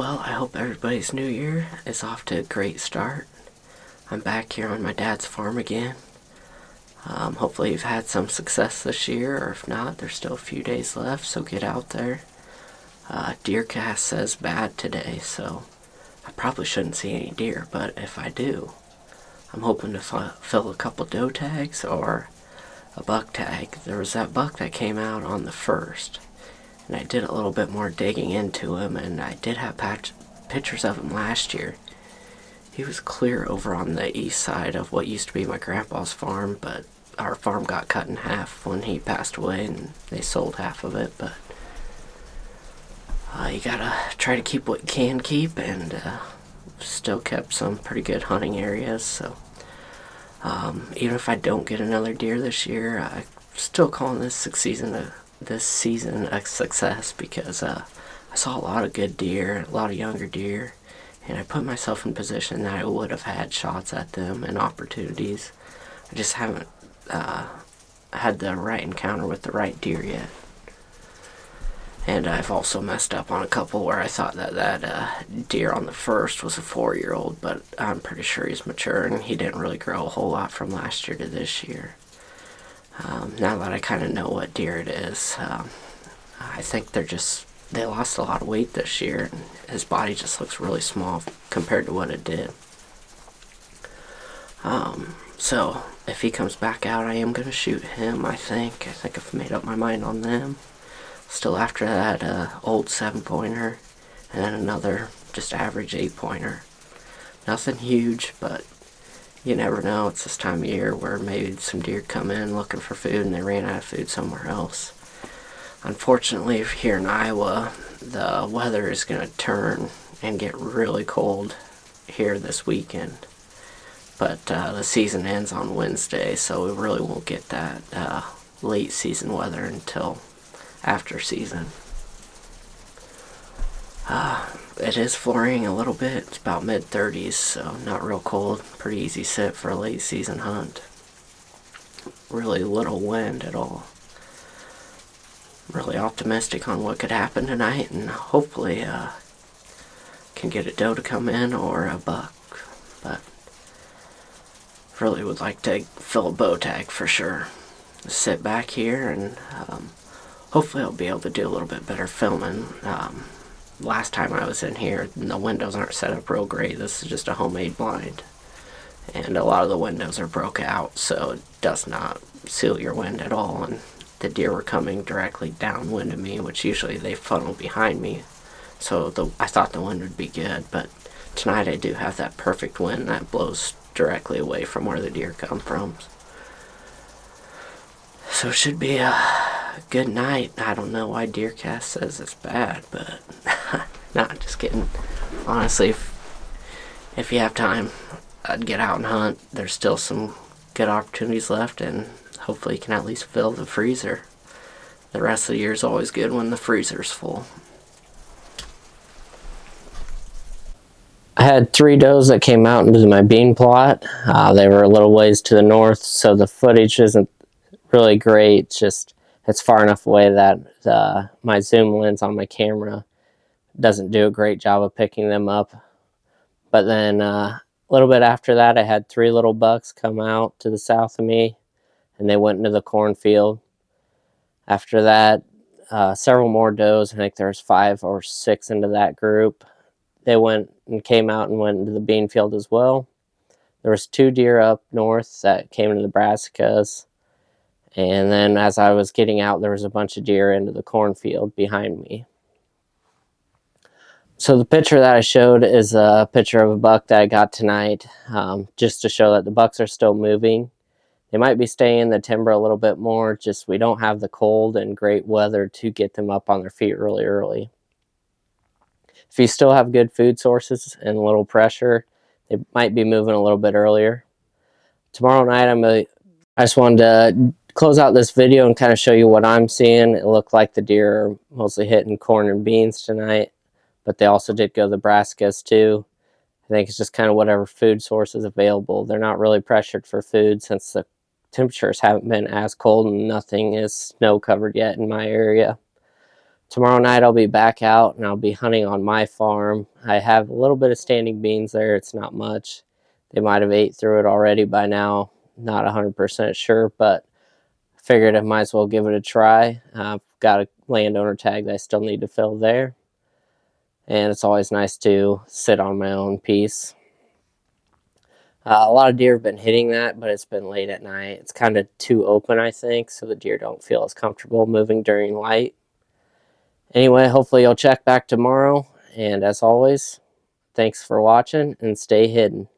Well, I hope everybody's new year is off to a great start. I'm back here on my dad's farm again. Hopefully you've had some success this year, or if not, there's still a few days left, so get out there. Deercast says bad today, so I probably shouldn't see any deer, but if I do, I'm hoping to fill a couple doe tags or a buck tag. There was that buck that came out on the 1st, and I did a little bit more digging into him, and I did have pictures of him last year. He was clear over on the east side of what used to be my grandpa's farm, but our farm got cut in half when he passed away, and they sold half of it. But you gotta try to keep what you can keep, and still kept some pretty good hunting areas. So even if I don't get another deer this year, I'm still calling this season a success, because I saw a lot of good deer, a lot of younger deer, and I put myself in position that I would have had shots at them and opportunities. I just haven't had the right encounter with the right deer yet. And I've also messed up on a couple where I thought that deer on the 1st was a 4-year-old, but I'm pretty sure he's mature, and he didn't really grow a whole lot from last year to this year. Now that I kind of know what deer it is, I think they lost a lot of weight this year, and his body just looks really small compared to what it did. So if he comes back out, I am going to shoot him, I think. I've made up my mind on them. Still after that old 7-pointer, and then another just average 8-pointer. Nothing huge, but you never know. It's this time of year where maybe some deer come in looking for food and they ran out of food somewhere else. Unfortunately, here in Iowa, the weather is going to turn and get really cold here this weekend. But the season ends on Wednesday, so we really won't get that late season weather until after season. It is flurrying a little bit. It's about mid-30s, so not real cold. Pretty easy sit for a late season hunt. Really little wind at all. Really optimistic on what could happen tonight, and hopefully can get a doe to come in or a buck. But really would like to fill a bow tag for sure. Sit back here, and hopefully I'll be able to do a little bit better filming. Last time I was in here, the windows aren't set up real great. This is just a homemade blind, and a lot of the windows are broke out, so it does not seal your wind at all. And the deer were coming directly downwind of me, which usually they funnel behind me, so I thought the wind would be good. But tonight I do have that perfect wind that blows directly away from where the deer come from. So it should be a good night. I don't know why Deercast says it's bad, but not just kidding. Honestly, if you have time, I'd get out and hunt. There's still some good opportunities left, and hopefully you can at least fill the freezer. The rest of the year is always good when the freezer's full. I had 3 does that came out into my bean plot. They were a little ways to the north, so the footage isn't really great. It's far enough away that my zoom lens on my camera doesn't do a great job of picking them up. But then a little bit after that, I had 3 little bucks come out to the south of me, and they went into the cornfield. After that, several more does. I think there's 5 or 6 into that group. They went and came out and went into the bean field as well. There was 2 deer up north that came into the brassicas. And then as I was getting out, there was a bunch of deer into the cornfield behind me. So the picture that I showed is a picture of a buck that I got tonight, just to show that the bucks are still moving. They might be staying in the timber a little bit more, just we don't have the cold and great weather to get them up on their feet really early. If you still have good food sources and a little pressure, they might be moving a little bit earlier. Tomorrow night, I just wanted to close out this video and kind of show you what I'm seeing. It looked like the deer are mostly hitting corn and beans tonight, but they also did go the brassicas too. I think it's just kind of whatever food source is available. They're not really pressured for food since the temperatures haven't been as cold and nothing is snow covered yet in my area. Tomorrow night I'll be back out and I'll be hunting on my farm. I have a little bit of standing beans there. It's not much. They might have ate through it already by now. Not 100% sure, but figured I might as well give it a try. I've got a landowner tag that I still need to fill there. And it's always nice to sit on my own piece. A lot of deer have been hitting that, but it's been late at night. It's kind of too open, I think, so the deer don't feel as comfortable moving during light. Anyway, hopefully you'll check back tomorrow. And as always, thanks for watching and stay hidden.